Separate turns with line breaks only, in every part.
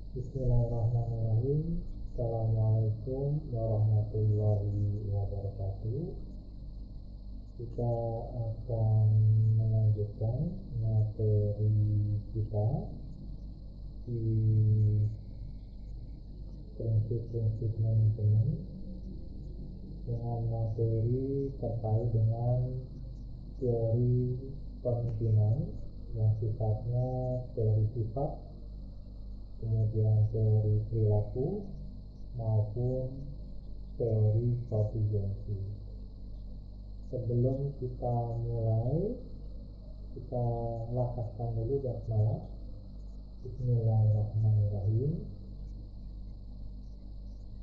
Bismillahirrahmanirrahim. Assalamualaikum warahmatullahi wabarakatuh. Kita akan melanjutkan materi kita di prinsip-prinsip manajemen dengan materi terkait dengan teori pemimpinan yang sifatnya teori sifat, kemudian teori perilaku maupun teori kontingensi. Sebelum kita mulai, kita lafazkan dulu basmalah. Bismillahirrahmanirrahim.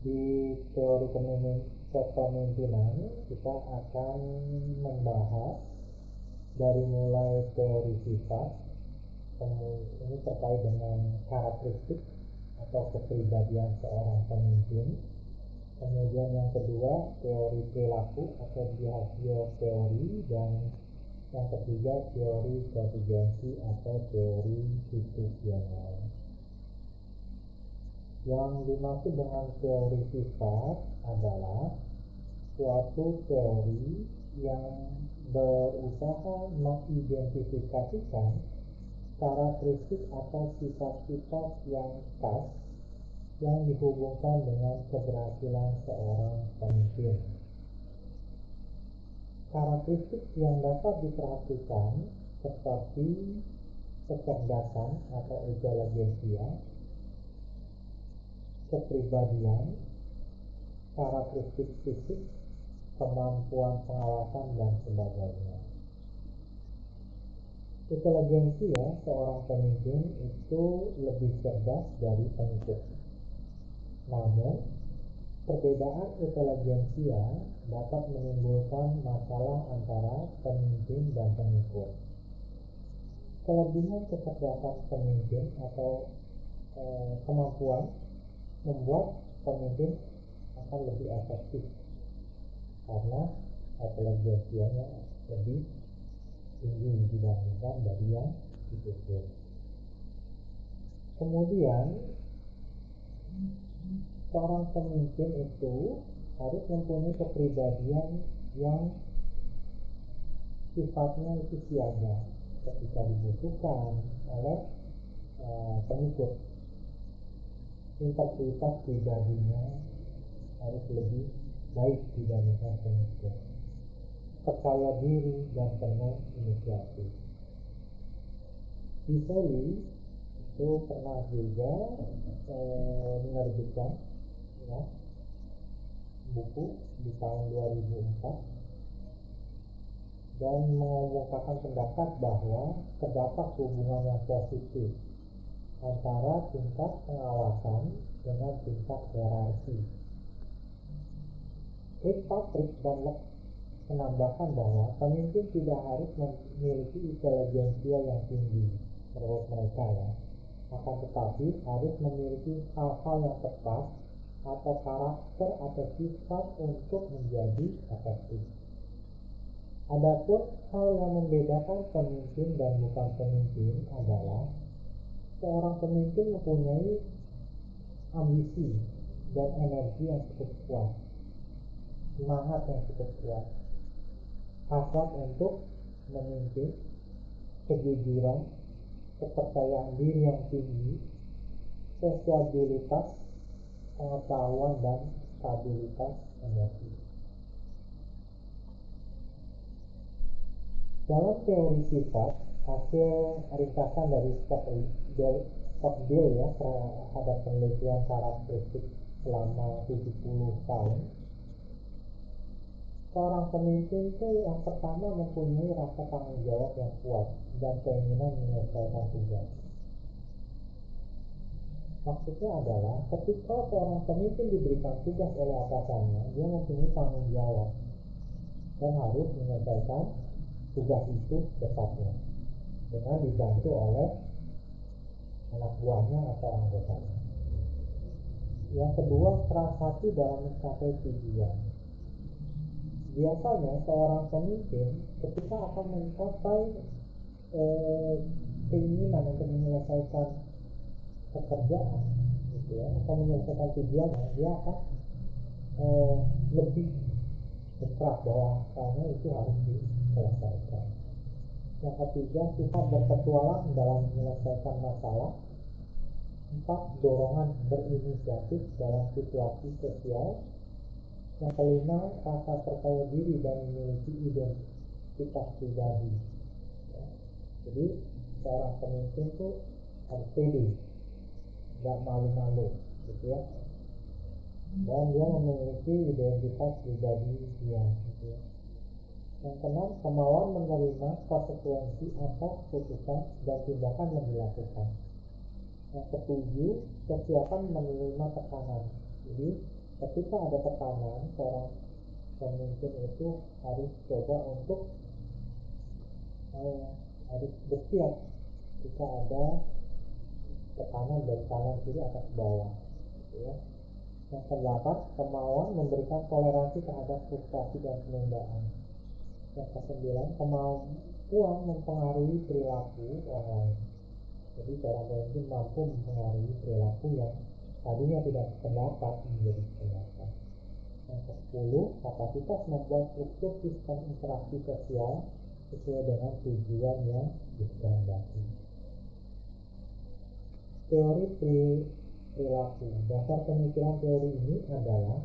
Di teori kepemimpinan kita akan membahas dari mulai teori sifat, ini terkait dengan karakteristik atau kepribadian seorang pemimpin. Kemudian yang kedua teori perilaku atau behavior teori, dan yang ketiga teori kontingensi atau teori situasional. Yang dimaksud dengan teori sifat adalah suatu teori yang berusaha mengidentifikasikan karakteristik atau sifat-sifat yang khas yang dihubungkan dengan keberhasilan seorang pemimpin. Karakteristik yang dapat diperhatikan seperti kecerdasan atau intelijensia, kepribadian, karakteristik fisik, kemampuan pengawasan, dan sebagainya. Intelijensia seorang pemimpin itu lebih cerdas dari pengikut. Namun, perbedaan intelijensia dapat menimbulkan masalah antara pemimpin dan pengikut. Kelebihan kecerdasan pemimpin atau kemampuan membuat pemimpin akan lebih efektif karena intelijensianya lebih tinggi dibandingkan dari yang dituntut. Kemudian seorang pemimpin itu harus mempunyai kepribadian yang sifatnya itu siaga ketika dibutuhkan oleh pengikut. Integritas pribadinya harus lebih baik dibandingkan pengikut. Percaya diri dan penuh inisiatif. Disely itu pernah juga menerbitkan buku di tahun 2004 dan mengemukakan pendapat bahwa terdapat hubungan yang positif antara tingkat pengawasan dengan tingkat hierarki. Kirkpatrick dan Locke menambahkan bahwa pemimpin tidak harus memiliki intelijensia yang tinggi menurut mereka akan tetapi harus memiliki hal-hal yang tepat atau karakter atau sifat untuk menjadi efektif. Adapun hal yang membedakan pemimpin dan bukan pemimpin adalah seorang pemimpin mempunyai ambisi dan energi yang cukup kuat, semangat yang cukup kuat, hasrat untuk memimpin, kejujuran, kepercayaan diri yang tinggi, sosialitas, pengetahuan, dan stabilitas emosi. Dalam teori sifat, hasil ringkasan dari Stockdale terhadap penelitian karakteristik selama 70 tahun, seorang pemimpin itu yang pertama mempunyai rasa tanggung jawab yang kuat dan keinginan menyelesaikan tugas. Maksudnya adalah ketika seorang pemimpin diberikan tugas oleh atasannya, dia mempunyai tanggung jawab dan harus menyelesaikan tugas itu secepatnya dengan dibantu oleh anak buahnya atau anggotanya. Yang kedua, keras hati dalam mencapai tujuan. Biasanya seorang pemimpin ketika akan mencapai keinginan untuk menyelesaikan pekerjaan gitu ya, atau menyelesaikan tujuannya, dia akan lebih berkeras bahwa misalnya itu harus diselesaikan. Yang ketiga, sifat berpetualang dalam menyelesaikan masalah. 4, dorongan berinisiatif dalam situasi sosial. Yang kelima, rasa percaya diri dan memiliki identitas pribadi ya. Jadi seorang pemimpin tuh harus pede, nggak malu-malu gitu ya, dan dia memiliki identitas pribadi dia gitu ya. Yang keenam, kemauan menerima konsekuensi atas keputusan dan tindakan yang dilakukan. Yang ketujuh, kesiapan menerima tekanan. Jadi ketika ada tekanan, seorang pemimpin itu harus coba untuk harus bersiap ketika ada tekanan dari kanan kiri atas bawah gitu ya. Yang kedelapan, kemauan memberikan toleransi terhadap frustrasi dan penundaan. Yang kesembilan, kemampuan mempengaruhi perilaku orang lain. Jadi seorang pemimpin mampu mempengaruhi perilaku yang tadinya tidak terdapat menjadi terdapat. Yang ke-10, kapasitas membuat struktur sistem interaksi sosial sesuai dengan tujuan yang dikehendaki. Teori perilaku. Dasar pemikiran teori ini adalah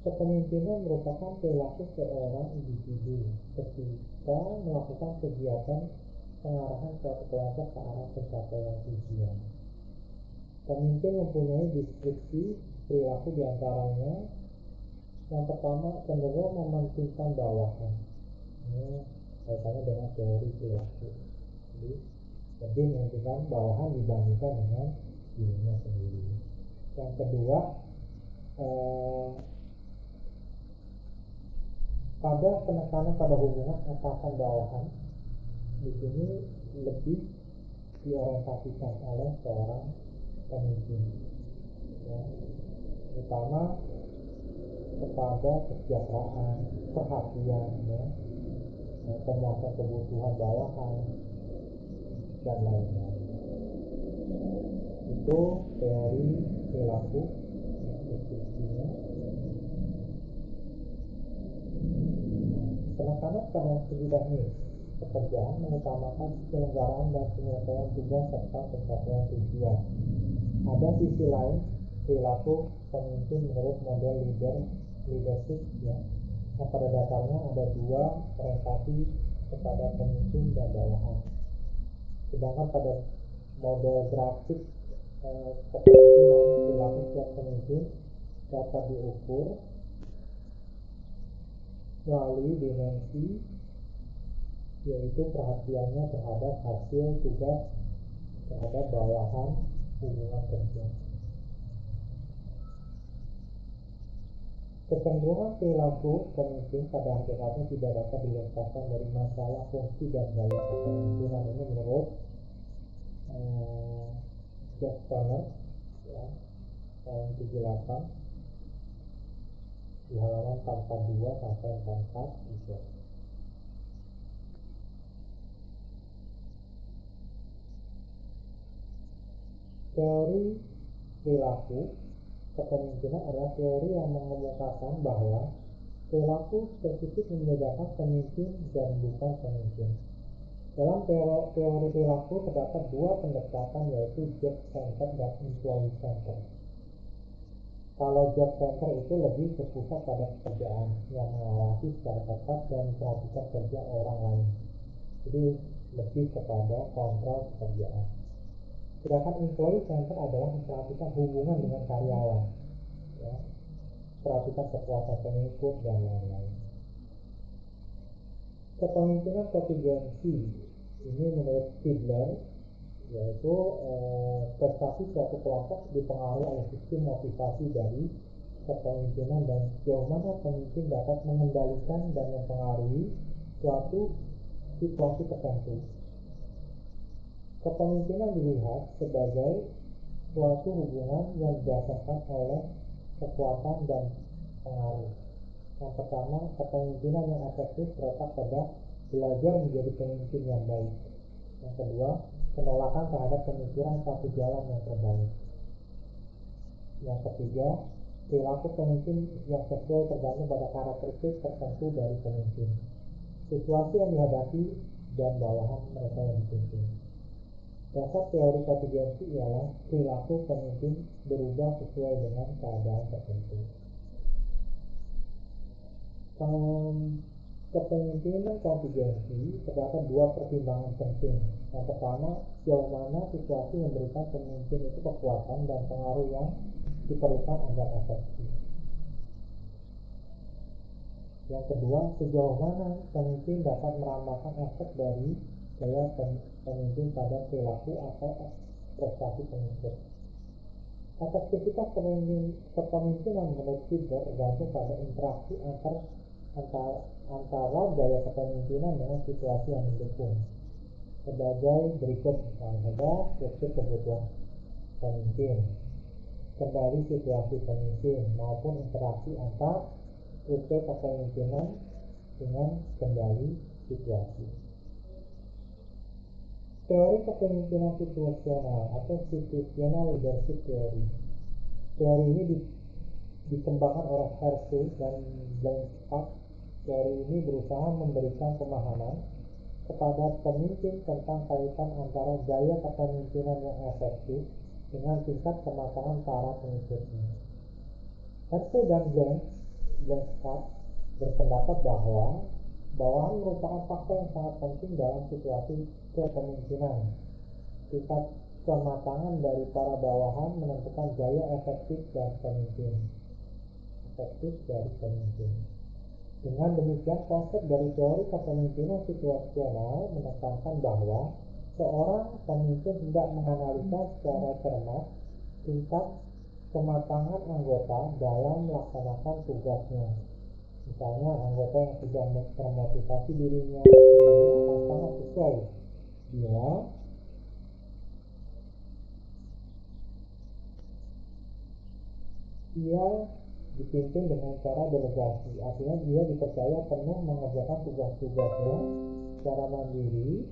kepemimpinan merupakan perilaku seorang individu ketika melakukan kegiatan pengarahan suatu kelompok ke arah pencapaian tujuan. Pemimpin mempunyai deskripsi perilaku diantaranya. Yang pertama, cenderung mementingkan bawahan. Ini kaitannya dengan teori perilaku. Jadi lebih mementingkan bawahan dibandingkan dengan dirinya sendiri. Yang kedua, pada penekanan pada hubungan atasan bawahan, di sini lebih diorientasikan oleh seorang pemimpin ya, terutama kepada kesejahteraan, perhatian ya, pemuasan kebutuhan bawahan dan lain-lain. Itu teori perilaku ya, deskripsinya. Penekanan pada segi teknis pekerjaan mengutamakan penyelenggaraan dan penyelesaian tugas serta pencapaian tujuan. Ada sisi lain perilaku pemimpin menurut model leadership ya, yang pada dasarnya ada dua orientasi kepada pemimpin dan bawahan. Sedangkan pada model grafik kepemimpinan perilaku setiap pemimpin dapat diukur melalui dimensi, yaitu perhatiannya terhadap hasil tugas terhadap bawahan hubungan kerja. Kecenderungan perilaku pemimpin pada hakikatnya tidak dapat dilepaskan dari masalah fungsi dan gaya kepemimpinan. Ini menurut Jack Tanner ya, tahun 78 di halaman 42 sampai 44 gitu. Teori perilaku kepemimpinan adalah teori yang mengemukakan bahwa perilaku spesifik membedakan pemimpin dan bukan pemimpin. Dalam teori perilaku terdapat dua pendekatan, yaitu job center dan employee center. Kalau job center itu lebih berpusat pada pekerjaan yang mengawasi secara ketat dan memperhatikan kerja orang lain. Jadi lebih kepada kontrol pekerjaan. Sedangkan employee center adalah memperhatikan hubungan dengan karyawan, ya, perhatikan kepuasan pengikut dan lain-lain. Kepemimpinan kontingensi ini menurut Fiedler yaitu prestasi suatu kelompok dipengaruhi oleh sistem motivasi dari kepemimpinan dan sejauh mana pemimpin dapat mengendalikan dan mempengaruhi suatu situasi tertentu. Kepemimpinan dilihat sebagai suatu hubungan yang didasarkan oleh kekuatan dan pengaruh. Yang pertama, kepemimpinan yang efektif terletak pada belajar menjadi pemimpin yang baik. Yang kedua, penolakan terhadap pemikiran satu jalan yang terbaik. Yang ketiga, perilaku pemimpin yang sesuai tergantung pada karakteristik tertentu dari pemimpin, situasi yang dihadapi, dan bawahan mereka yang dipimpin. Dasar teori kontingensi ialah perilaku pemimpin berubah sesuai dengan keadaan tertentu. Kepemimpinan kontingensi terdapat dua pertimbangan penting. Yang pertama, sejauh mana situasi memberikan pemimpin itu kekuatan dan pengaruh yang diperlukan agar efektif. Yang kedua, sejauh mana pemimpin dapat meramalkan efek dari gaya pemimpin pada perilaku atau prestasi pemimpin. Efektivitas kepemimpinan menurut Hilbert tergantung pada interaksi antara gaya kepemimpinan dengan situasi yang mendukung. Sebagai berikut, misalnya struktur kebutuhan pemimpin, kendali situasi pemimpin, maupun interaksi antar struktur kepemimpinan dengan kendali situasi. Teori kepemimpinan situasional atau situational leadership theory. Teori ini dikembangkan oleh Hersey dan Blanchard. Teori ini berusaha memberikan pemahaman kepada pemimpin tentang kaitan antara gaya kepemimpinan yang efektif dengan tingkat kematangan para pengikutnya. Hersey dan Blanchard berpendapat bahwa bawahan merupakan faktor yang sangat penting dalam situasi kepemimpinan. Tingkat kematangan dari para bawahan menentukan gaya efektif dari pemimpin. Dengan demikian, konsep dari teori kepemimpinan situasional menekankan bahwa seorang pemimpin tidak menganalisa secara cermat tingkat kematangan anggota dalam melaksanakan tugasnya. Misalnya, anggota yang sudah termotivasi dirinya akan sangat sesuai bila ia dipimpin dengan cara delegasi. Artinya dia dipercaya penuh mengerjakan tugas-tugasnya secara mandiri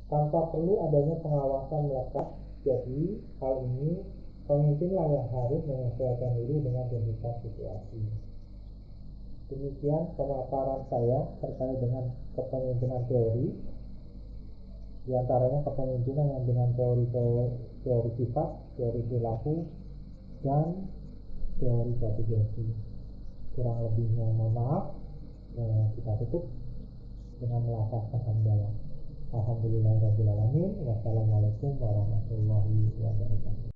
tanpa perlu adanya pengawasan melekat. Jadi hal ini pemimpinlah yang harus menyesuaikan diri dengan tuntutan situasi. Demikian pemaparan saya terkait dengan kepemimpinan teori, di antaranya kepemimpinan yang dengan teori sifat, teori perilaku, dan teori kontingensi. Kurang lebihnya mohon maaf. Kita tutup dengan melafazkan hamdalah. Alhamdulillahirabbil alamin. Wassalamualaikum warahmatullahi wabarakatuh.